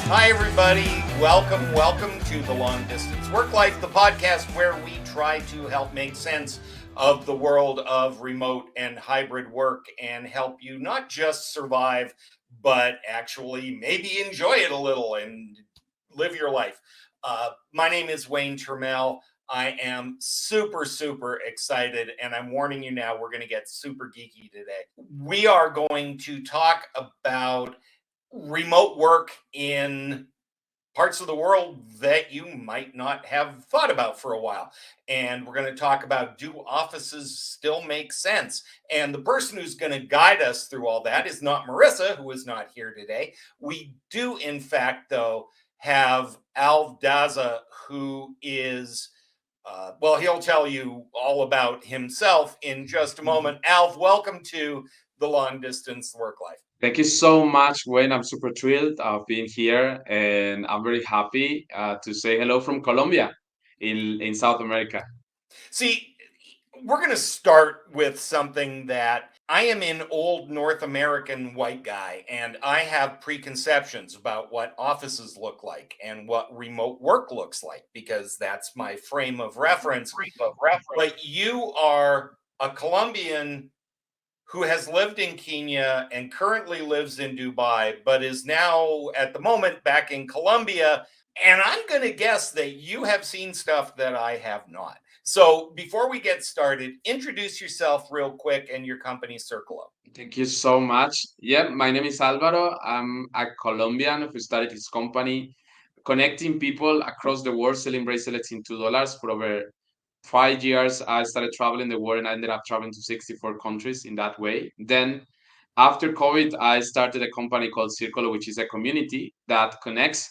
Hi, everybody. Welcome to the Long Distance Work Life, the podcast where we try to help make sense of the world of remote and hybrid work and help you not just survive, but actually maybe enjoy it a little and live your life. My name is Wayne Termel. I am super excited, and I'm warning you now, we're going to get super geeky today. We are going to talk about remote work in parts of the world that you might not have thought about for a while. And we're going to talk about, do offices still make sense? And the person who's going to guide us through all that is not Marissa, who is not here today. We do, in fact, though, have Alv Daza, who is, well, he'll tell you all about himself in just a moment. Alv, welcome to the Long Distance Work Life. Thank you so much, Wayne. I'm super thrilled of being here, and I'm very happy to say hello from Colombia in South America. See, we're going to start with something that I am an old North American white guy, and I have preconceptions about what offices look like and what remote work looks like because that's my frame of reference. But you are a Colombian who has lived in Kenya and currently lives in Dubai, but is now at the moment back in Colombia. And I'm going to guess that you have seen stuff that I have not. So before we get started, introduce yourself real quick and your company, Circolo. Thank you so much. Yeah, my name is Alvaro. I'm a Colombian who started his company connecting people across the world selling bracelets in $2 for over 5 years. I started traveling the world and I ended up traveling to 64 countries in that way. Then after COVID, I started a company called Circolo, which is a community that connects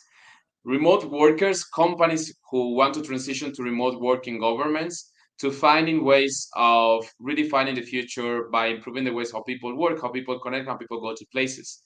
remote workers, companies who want to transition to remote working, governments, to finding ways of redefining the future by improving the ways how people work, how people connect, how people go to places.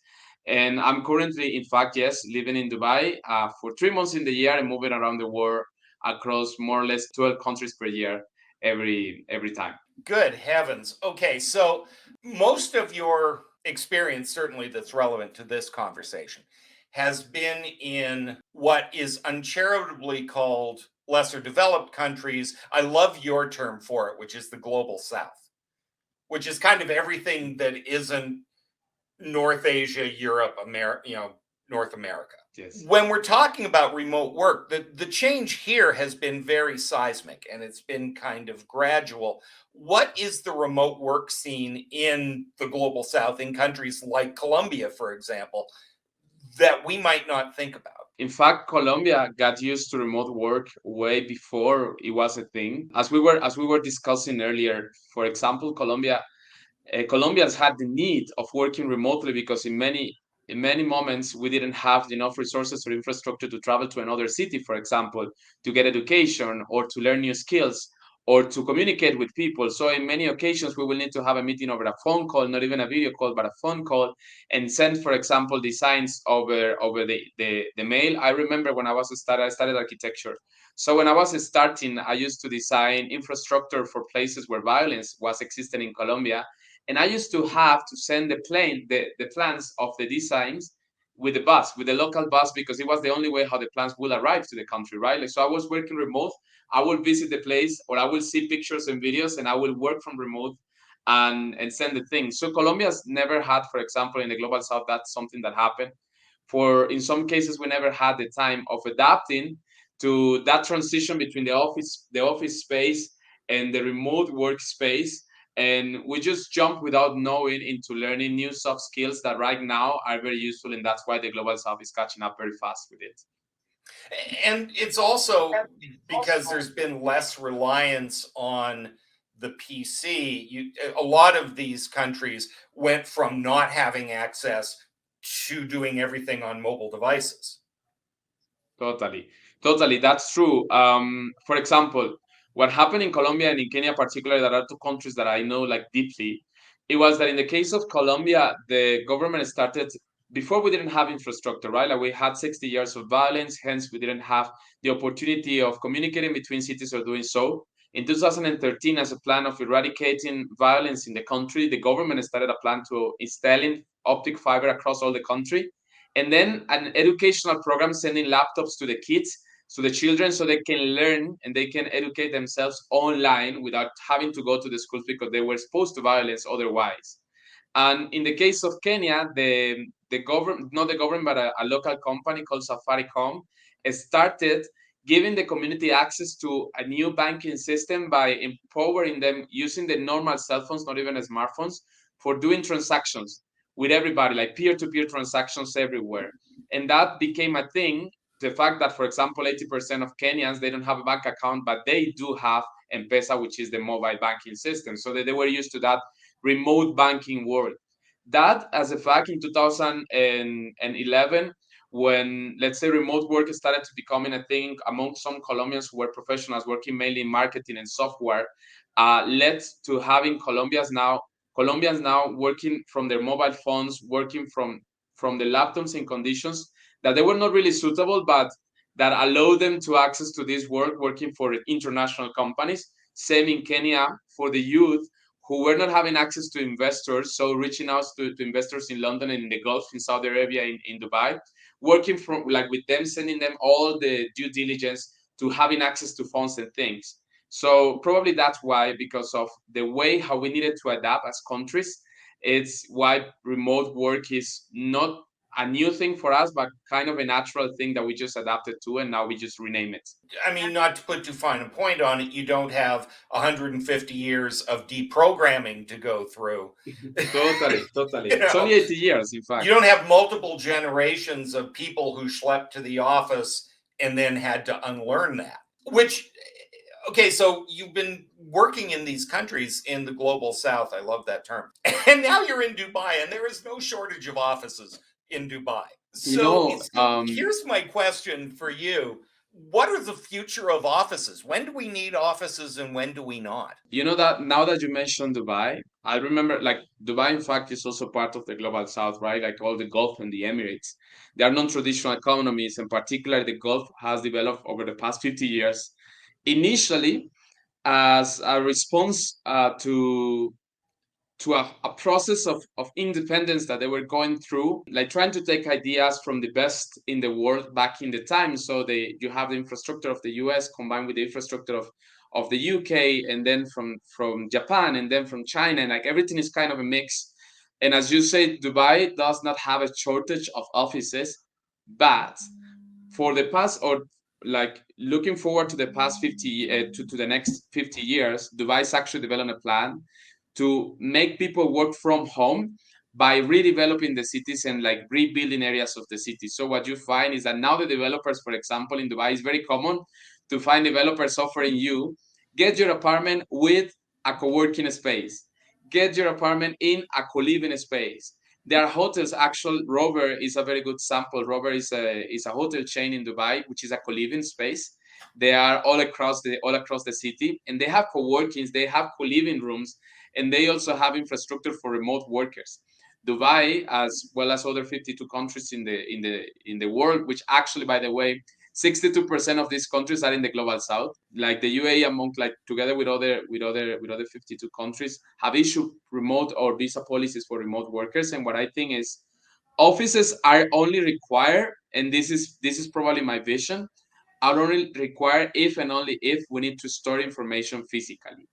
And I'm currently, in fact, yes, living in Dubai for 3 months in the year and moving around the world across more or less 12 countries per year every time. Good heavens. Okay, so most of your experience, certainly that's relevant to this conversation, has been in what is uncharitably called lesser developed countries. I love your term for it, which is the global south, which is kind of everything that isn't North Asia, Europe, America, North America. Yes. When we're talking about remote work, the change here has been very seismic and it's been kind of gradual. What is the remote work scene in the global south, in countries like Colombia, for example, that we might not think about? In fact, Colombia got used to remote work way before it was a thing. As we were discussing earlier, for example, Colombians had the need of working remotely because in many moments we didn't have enough resources or infrastructure to travel to another city, for example, to get education or to learn new skills or to communicate with people. So in many occasions we will need to have a meeting over a phone call, not even a video call, but a phone call, and send, for example, designs over the mail. I remember when I studied architecture. So when I was starting, I used to design infrastructure for places where violence was existing in Colombia, and I used to have to send the plans of the designs with the bus, with the local bus, because it was the only way how the plans will arrive to the country, right? Like, so I was working remote. I will visit the place, or I will see pictures and videos, and I will work from remote and send the thing. So Colombia's never had, for example, in the global south, that's something that happened. For in some cases, we never had the time of adapting to that transition between the office space and the remote workspace, and we just jump without knowing into learning new soft skills that right now are very useful, and that's why the global south is catching up very fast with it. And it's also because there's been less reliance on the PC. A lot of these countries went from not having access to doing everything on mobile devices. Totally, that's true. For example, what happened in Colombia and in Kenya particularly, that are two countries that I know like deeply, it was that in the case of Colombia, the government started before. We didn't have infrastructure, right? Like, we had 60 years of violence, hence we didn't have the opportunity of communicating between cities or doing so. In 2013, as a plan of eradicating violence in the country, the government started a plan to installing optic fiber across all the country. and then an educational program sending laptops to the kids, to the children, so they can learn and they can educate themselves online without having to go to the schools because they were exposed to violence otherwise. And in the case of Kenya, the government, not the government, but a local company called Safaricom, started giving the community access to a new banking system by empowering them using the normal cell phones, not even smartphones, for doing transactions with everybody, like peer-to-peer transactions everywhere. And that became a thing. The fact that, for example, 80% of Kenyans, they don't have a bank account, but they do have M-Pesa, which is the mobile banking system. So they were used to that remote banking world. That, as a fact, in 2011, when, let's say, remote work started to becoming a thing among some Colombians who were professionals working mainly in marketing and software, led to having Colombians now working from their mobile phones, working from the laptops in conditions that they were not really suitable, but that allowed them to access to this work, working for international companies. Same in Kenya for the youth who were not having access to investors, so reaching out to investors in London and in the Gulf, in Saudi Arabia, in Dubai, working from like with them, sending them all the due diligence to having access to funds and things. So probably that's why, because of the way how we needed to adapt as countries, it's why remote work is not a new thing for us, but kind of a natural thing that we just adapted to, and now we just rename it. I mean, not to put too fine a point on it, you don't have 150 years of deprogramming to go through. Totally, totally. You It's only know, 80 years, in you fact. don't have multiple generations of people who schlepped to the office and then had to unlearn that. Which, okay, so you've been working in these countries in the global south. I love that term. And now you're in Dubai, and there is no shortage of offices in Dubai. You So know, here's my question for you. What are the future of offices? When do we need offices and when do we not? you know that now that you mentioned Dubai, I remember like Dubai, in fact, is also part of the global south, right? Like all the Gulf and the Emirates. They are non-traditional economies, and particularly the Gulf has developed over the past 50 years. Initially, as a response to a process of independence that they were going through, like trying to take ideas from the best in the world back in the time. So you have the infrastructure of the US combined with the infrastructure of the UK, and then from Japan, and then from China, and like everything is kind of a mix. And as you say, Dubai does not have a shortage of offices, but for the past, or like looking forward to the past 50 to the next 50 years, Dubai's actually developed a plan to make people work from home by redeveloping the cities and like rebuilding areas of the city. So what you find is that now the developers, for example, in Dubai, is very common to find developers offering you get your apartment with a co-working space, get your apartment in a co-living space. There are hotels. Actual Rover is a very good sample. Rover is a hotel chain in Dubai, which is a co-living space. They are all across the city, and they have co-workings, they have co-living rooms, and they also have infrastructure for remote workers. Dubai, as well as other 52 countries in the world, which actually, by the way, 62% of these countries are in the global south. Like the UAE, among like together with other 52 countries, have issued remote or visa policies for remote workers. And what I think is, offices are only required, and this is probably my vision, are only required if and only if we need to store information physically.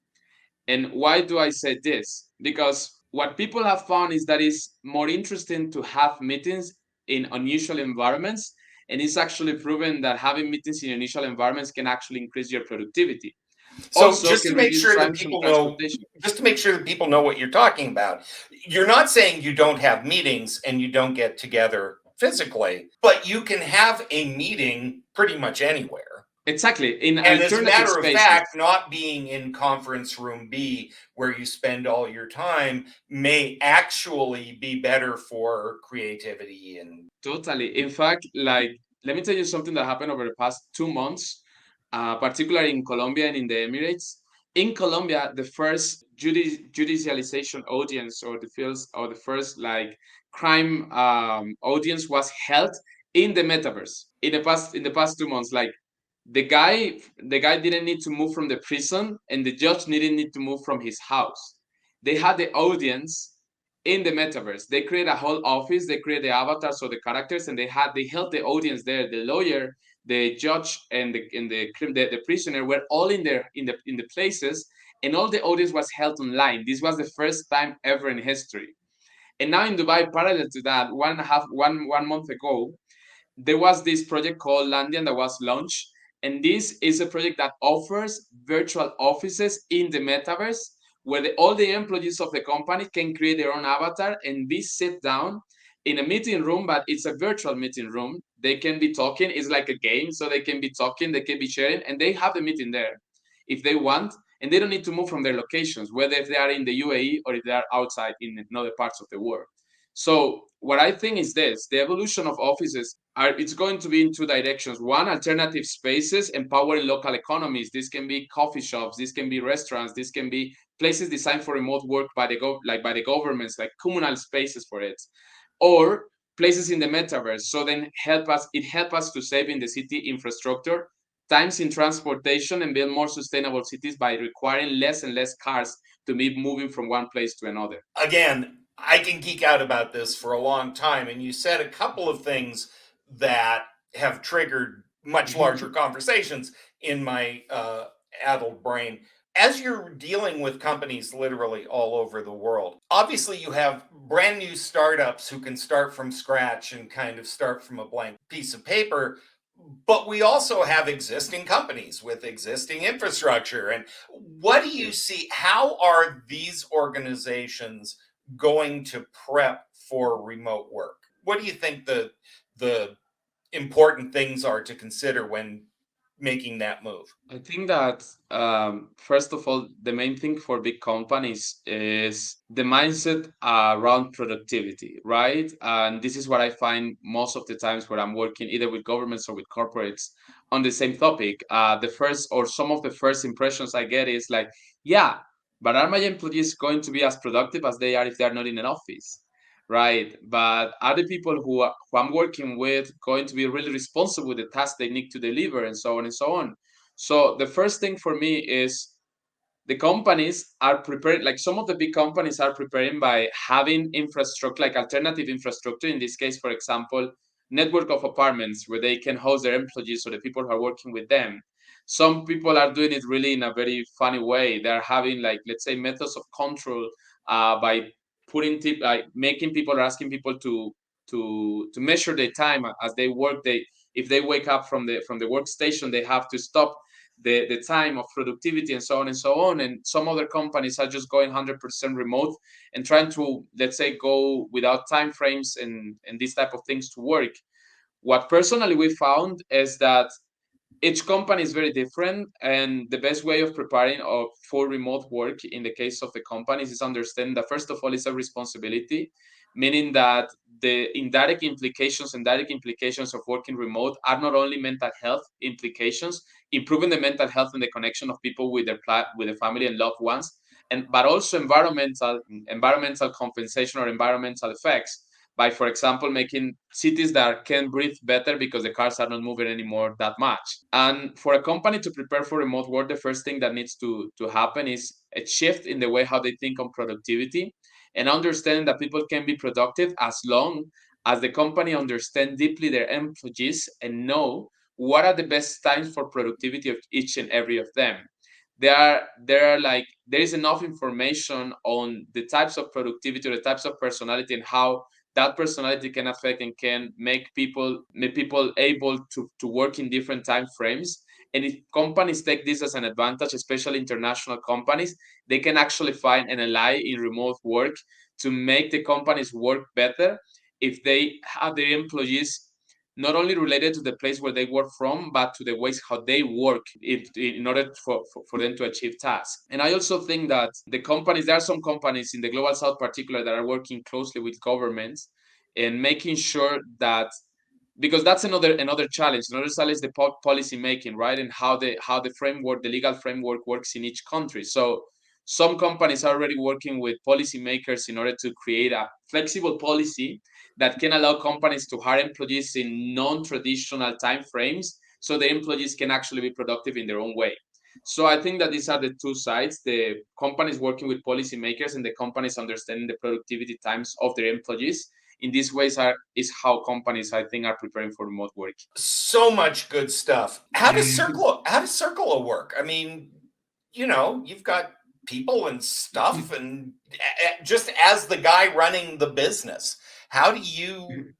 And why do I say this? Because what people have found is that it's more interesting to have meetings in unusual environments. And it's actually proven that having meetings in unusual environments can actually increase your productivity. So Also, just to can make reduce sure that times on people know, transportation. just to make sure that people know what you're talking about, you're not saying you don't have meetings and you don't get together physically, but you can have a meeting pretty much anywhere. Exactly. In And as a alternative matter of spaces. fact, not being in conference room B where you spend all your time may actually be better for creativity and Totally. In fact, like, let me tell you something that happened over the past 2 months, particularly in Colombia and in the Emirates. In Colombia, the first judicialization audience, or the first like crime audience, was held in the metaverse in the past 2 months. Like the guy didn't need to move from the prison, and the judge didn't need to move from his house. They had the audience in the metaverse. They create a whole office, they create the avatars or the characters, and they held the audience there. The lawyer, the judge, and the prisoner were all in the places, and all the audience was held online. This was the first time ever in history. And now in Dubai, parallel to that, 1 month ago, there was this project called Landian that was launched. And this is a project that offers virtual offices in the metaverse where all the employees of the company can create their own avatar and be sit down in a meeting room, but it's a virtual meeting room. They can be talking. It's like a game. So they can be talking, they can be sharing, and they have the meeting there if they want. And they don't need to move from their locations, whether if they are in the UAE or if they are outside in other parts of the world. So what I think is this: the evolution of offices it's going to be in two directions. One, alternative spaces empowering local economies. This can be coffee shops, this can be restaurants, this can be places designed for remote work by the governments, like communal spaces for it, or places in the metaverse. So then help us to save in the city infrastructure, times in transportation, and build more sustainable cities by requiring less and less cars to be moving from one place to another. Again, I can geek out about this for a long time, and you said a couple of things that have triggered much larger conversations in my addled brain. As you're dealing with companies literally all over the world, obviously you have brand new startups who can start from scratch and kind of start from a blank piece of paper. But we also have existing companies with existing infrastructure. And what do you see? How are these organizations going to prep for remote work? What do you think the important things are to consider when making that move? I think that first of all, the main thing for big companies is the mindset around productivity, right? And this is what I find most of the times when I'm working either with governments or with corporates on the same topic. The first or some of the first impressions I get is like, yeah, but are my employees going to be as productive as they are if they are not in an office? Right, but are the people who I'm working with going to be really responsible with the tasks they need to deliver, and so on and so on? So the first thing for me is the companies are prepared, like some of the big companies are preparing by having infrastructure, like alternative infrastructure. In this case, for example, network of apartments where they can host their employees or the people who are working with them. Some people are doing it really in a very funny way. They're having, like, let's say, methods of control by like making people or asking people to measure their time as they work. If they wake up from the workstation, they have to stop the time of productivity, and so on and so on. And some other companies are just going 100% remote and trying to, let's say, go without time frames and these type of things to work. What personally we found is that each company is very different, and the best way of preparing for remote work in the case of the companies is understanding that first of all it's a responsibility, meaning that the indirect implications and direct implications of working remote are not only mental health implications, improving the mental health and the connection of people with with their family and loved ones, and but also environmental compensation or environmental effects by, for example, making cities that can breathe better because the cars are not moving anymore that much. And for a company to prepare for remote work, the first thing that needs to happen is a shift in the way how they think on productivity, and understanding that people can be productive as long as the company understand deeply their employees and know what are the best times for productivity of each and every of them. There is enough information on the types of productivity or the types of personality and how that personality can affect and can make people able to work in different time frames. And if companies take this as an advantage, especially international companies, they can actually find an ally in remote work to make the companies work better if they have their employees not only related to the place where they work from, but to the ways how they work in order for them to achieve tasks. And I also think that there are some companies in the global south particular that are working closely with governments and making sure that, because that's another challenge. Another challenge is the policy making, right? And how the legal framework works in each country. So some companies are already working with policymakers in order to create a flexible policy that can allow companies to hire employees in non-traditional time frames so the employees can actually be productive in their own way. So I think that these are the two sides: the companies working with policymakers and the companies understanding the productivity times of their employees. In these ways is how companies, I think, are preparing for remote work. So much good stuff. How does Circolo work? I mean, you've got people and stuff, and just as the guy running the business, how do you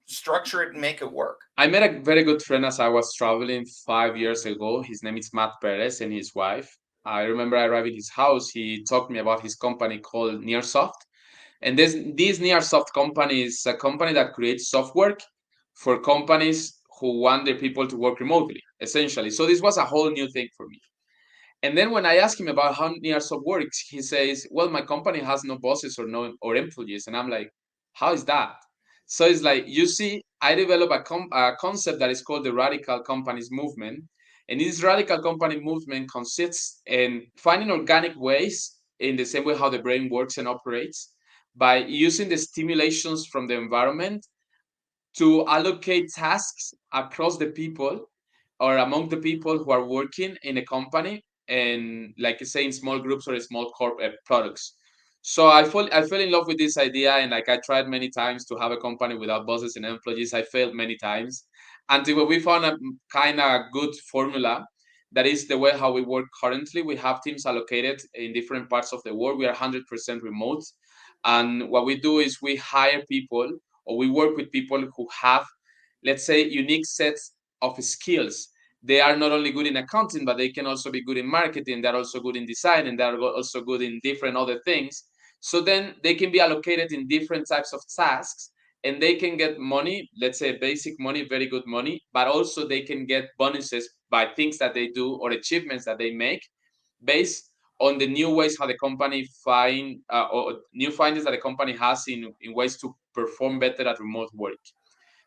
structure it and make it work? I met a very good friend as I was traveling 5 years ago. His name is Matt Perez and his wife. I remember I arrived at his house. He talked me about his company called Nearsoft. And this Nearsoft company is a company that creates software for companies who want their people to work remotely, essentially. So this was a whole new thing for me. And then when I asked him about how Nearsoft works, he says, "Well, my company has no bosses or employees." And I'm like, "How is that?" So it's like, you see, I developed a concept that is called the radical companies movement. And this radical company movement consists in finding organic ways, in the same way how the brain works and operates, by using the stimulations from the environment to allocate tasks across the people or among the people who are working in a company, and like I say, in small groups or small products. So I fell in love with this idea, and like I tried many times to have a company without bosses and employees. I failed many times until we found a kind of good formula that is the way how we work currently. We have teams allocated in different parts of the world. We are 100% remote, and what we do is we hire people, or we work with people who have, let's say, unique sets of skills. They are not only good in accounting, but they can also be good in marketing. They're also good in design, and they're also good in different other things. So then they can be allocated in different types of tasks, and they can get money, let's say basic money, very good money, but also they can get bonuses by things that they do or achievements that they make, based on the new ways how the company find or new findings that the company has in ways to perform better at remote work.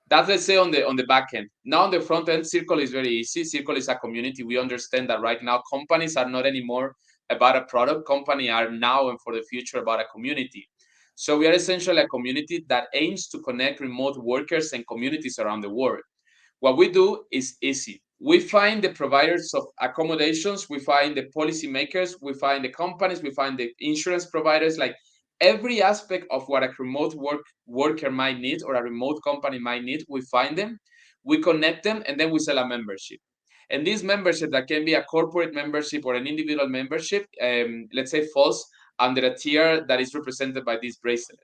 That's, let's say, on the back end. Now on the front end, Circle is very easy. Circle is a community. We understand that right now companies are not anymore about a product. Company are now and for the future about a community. So we are essentially a community that aims to connect remote workers and communities around the world. What we do is easy. We find the providers of accommodations, we find the policymakers, we find the companies, we find the insurance providers, like every aspect of what a remote worker might need or a remote company might need, we find them, we connect them, and then we sell a membership. And this membership, that can be a corporate membership or an individual membership, let's say, falls under a tier that is represented by this bracelet.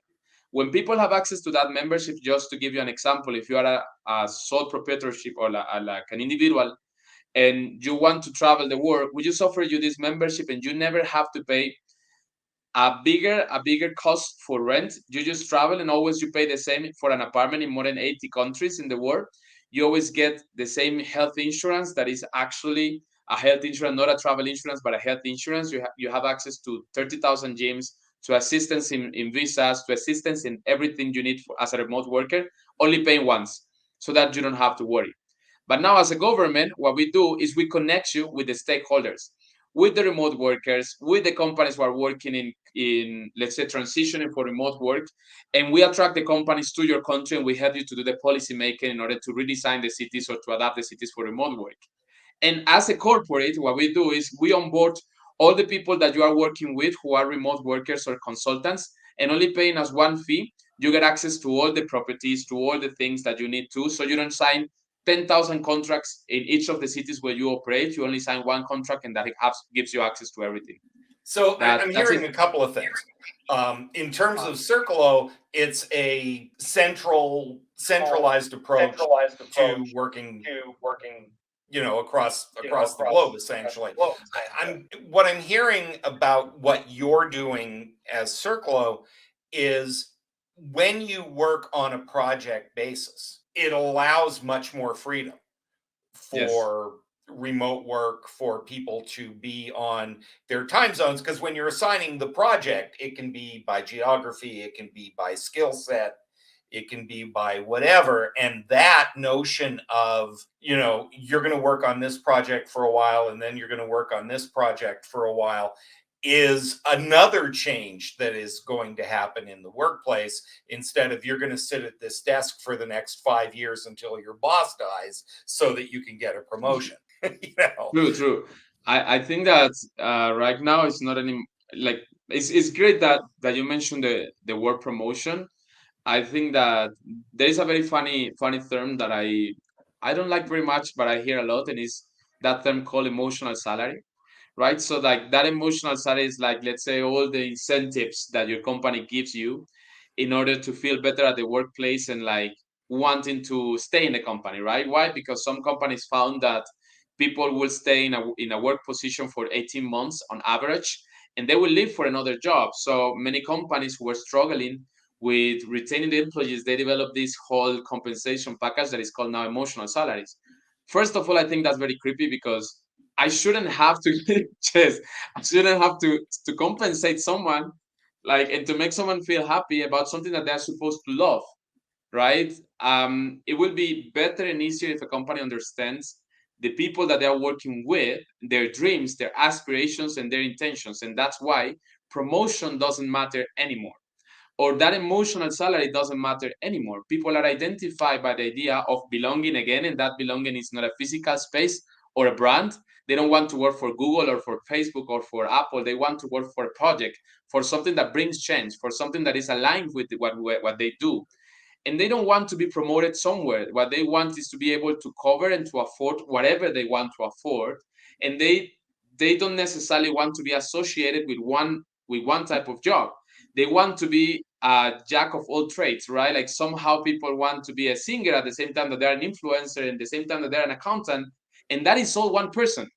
When people have access to that membership, just to give you an example, if you are a sole proprietorship or like an individual and you want to travel the world, we just offer you this membership and you never have to pay a bigger cost for rent. You just travel and always you pay the same for an apartment in more than 80 countries in the world. You always get the same health insurance that is actually a health insurance, not a travel insurance, but a health insurance. You have access to 30,000 gyms, to assistance in visas, to assistance in everything you need as a remote worker, only paying once, so that you don't have to worry. But now, as a government, what we do is we connect you with the stakeholders, with the remote workers, with the companies who are working in let's say, transitioning for remote work, and we attract the companies to your country, and we help you to do the policy making in order to redesign the cities or to adapt the cities for remote work. And as a corporate, what we do is we onboard all the people that you are working with who are remote workers or consultants, and only paying us one fee, you get access to all the properties, to all the things that you need to. So you don't sign 10,000 contracts in each of the cities where you operate. You only sign one contract, and that gives you access to everything. So I'm That's it. hearing a couple of things. In terms of Circolo, it's a centralized approach to working, across the globe, essentially. I'm what I'm hearing about what you're doing as Circolo is when you work on a project basis, it allows much more freedom Yes. for remote work, for people to be on their time zones, because when you're assigning the project, it can be by geography, it can be by skill set, it can be by whatever. And that notion of, you're going to work on this project for a while and then you're going to work on this project for a while is another change that is going to happen in the workplace. Instead of, you're going to sit at this desk for the next 5 years until your boss dies so that you can get a promotion. you know True, true. I think that right now it's not any like it's great that you mentioned the word promotion. I think that there is a very funny term that I don't like very much, but I hear a lot, and is that term called emotional salary, right? So like that emotional salary is like, let's say, all the incentives that your company gives you in order to feel better at the workplace and like wanting to stay in the company, right? Why? Because some companies found that people will stay in a work position for 18 months on average, and they will leave for another job. So many companies who were struggling with retaining the employees, they developed this whole compensation package that is called now emotional salaries. First of all, I think that's very creepy because I shouldn't have to just I shouldn't have to compensate someone like and to make someone feel happy about something that they're supposed to love, right? It will be better and easier if a company understands the people that they are working with, their dreams, their aspirations, and their intentions, and that's why promotion doesn't matter anymore, or that emotional salary doesn't matter anymore. People are identified by the idea of belonging again, and that belonging is not a physical space or a brand. They don't want to work for Google or for Facebook or for Apple. They want to work for a project, for something that brings change, for something that is aligned with what they do. And they don't want to be promoted somewhere. What they want is to be able to cover and to afford whatever they want to afford. And they don't necessarily want to be associated with one type of job. They want to be a jack of all trades, right? Like somehow people want to be a singer at the same time that they're an influencer, and the same time that they're an accountant, and that is all one person.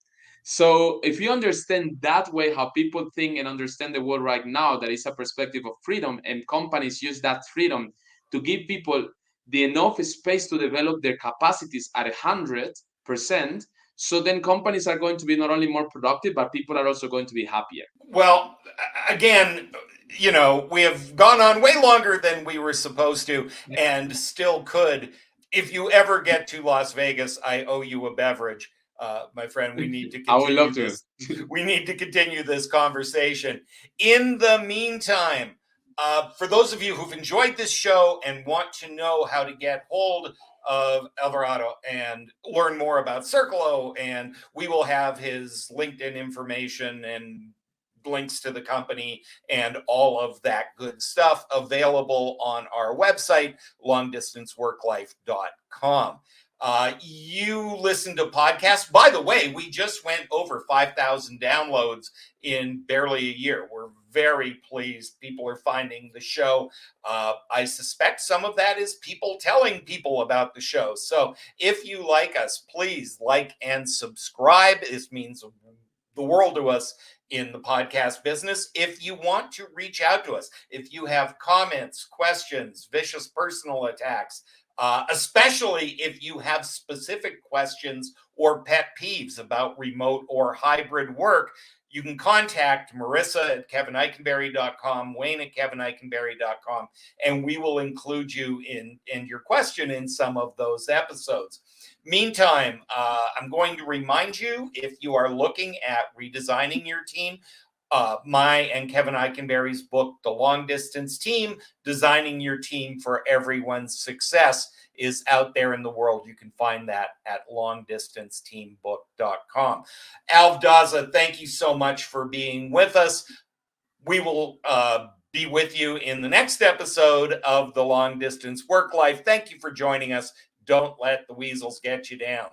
So if you understand that way how people think and understand the world right now, that is a perspective of freedom, and companies use that freedom to give people the enough space to develop their capacities at 100%. So then companies are going to be not only more productive, but people are also going to be happier. Well, again, we have gone on way longer than we were supposed to and still could. If you ever get to Las Vegas, I owe you a beverage. My friend, we need to I would love continue to. this. We need to continue this conversation. In the meantime, for those of you who've enjoyed this show and want to know how to get hold of Alvarado and learn more about Circolo, and we will have his LinkedIn information and links to the company and all of that good stuff available on our website, longdistanceworklife.com. You listen to podcasts. By the way, we just went over 5,000 downloads in barely a year. We're very pleased. People are finding the show. I suspect some of that is people telling people about the show. So if you like us, please like and subscribe. This means the world to us in the podcast business. If you want to reach out to us, if you have comments, questions, vicious personal attacks, especially if you have specific questions or pet peeves about remote or hybrid work, you can contact Marissa at kevineikenberry.com, Wayne at kevineikenberry.com, and we will include you in your question in some of those episodes. Meantime, I'm going to remind you, if you are looking at redesigning your team, my and Kevin Eikenberry's book, The Long Distance Team, Designing Your Team for Everyone's Success, is out there in the world. You can find that at longdistanceteambook.com. Alv Daza, thank you so much for being with us. We will be with you in the next episode of The Long Distance Work Life. Thank you for joining us. Don't let the weasels get you down.